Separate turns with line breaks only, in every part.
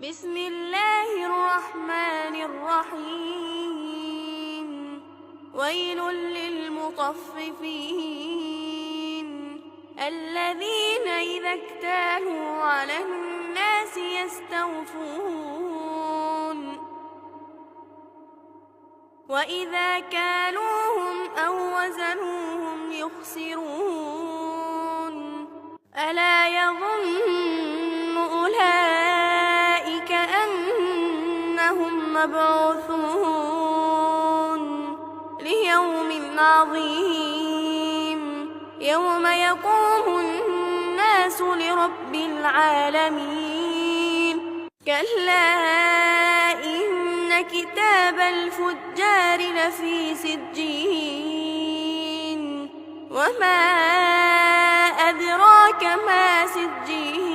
بسم الله الرحمن الرحيم ويل للمطففين الذين إذا اكتالوا على الناس يستوفون وإذا كالوهم أو وزنوهم يخسرون ألا يظن أولئك أنهم مبعوثون ليوم عظيم يوم يقوم الناس لرب العالمين كلا إن كتاب الفجار لفي سجين وما أدراك ما سجين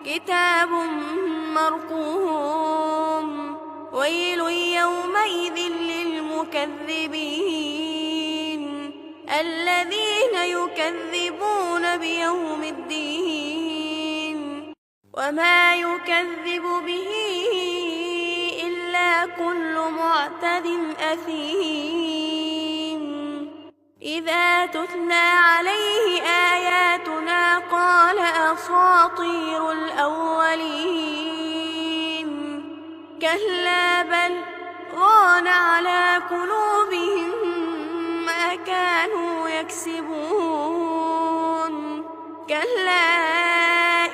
كتاب مرقوم ويل يومئذ للمكذبين الذين يكذبون بيوم الدين وما يكذب به إلا كل معتد أثيم إذا تتلى عليه آياتنا قال أساطير الأولين كلا بل ران على قلوبهم ما كانوا يكسبون كلا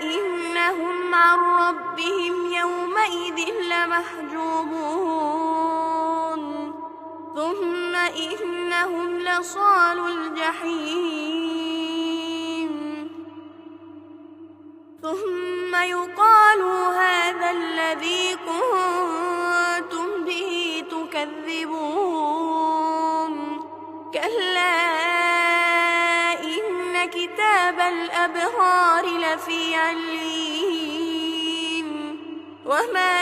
إنهم عن ربهم يومئذ لمحجوبون ثم إنهم لصالو الجحيم ثم يقال هذا الذي كنتم به تكذبون كلا إن كتاب الأبرار لفي عليين وما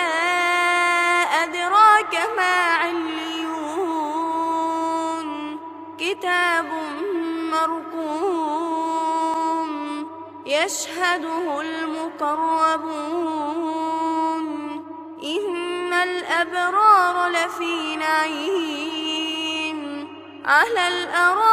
أدراك ما عليون كتاب مرقوم يشهده المقربون إن الأبرار لفي نعيم على الأرائك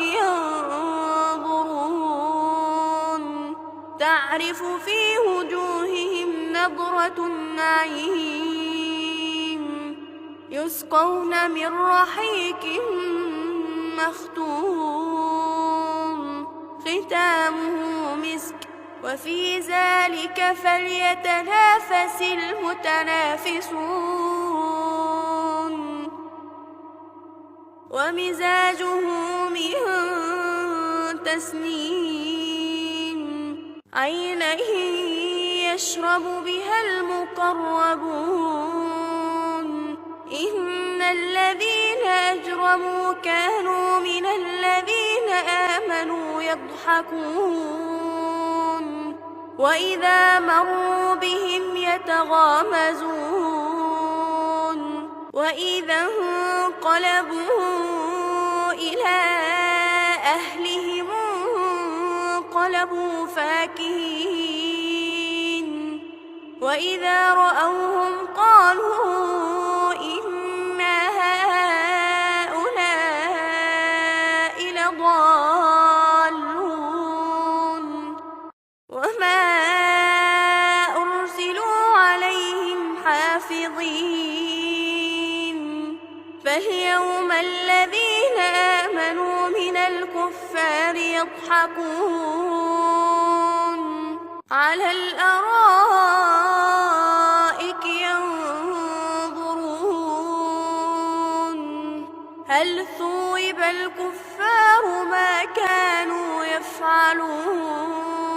ينظرون تعرف في وجوههم نضرة النعيم يسقون من رحيق مختوم ختامه مسك وفي ذلك فليتنافس المتنافسون ومزاجه من تسنيم عينا يشرب بها المقربون إن الذين أجرموا كانوا من الذين آمنوا يضحكون وإذا مروا بهم يتغامزون وإذا انقلبوا إلى أهلهم انقلبوا فاكهين وإذا رأوهم قالوا إن هؤلاء لضالون وما أرسلوا عليهم حافظين فاليوم الذين آمنوا من الكفار يضحكون على الأرائك ينظرون هل ثوب الكفار ما كانوا يفعلون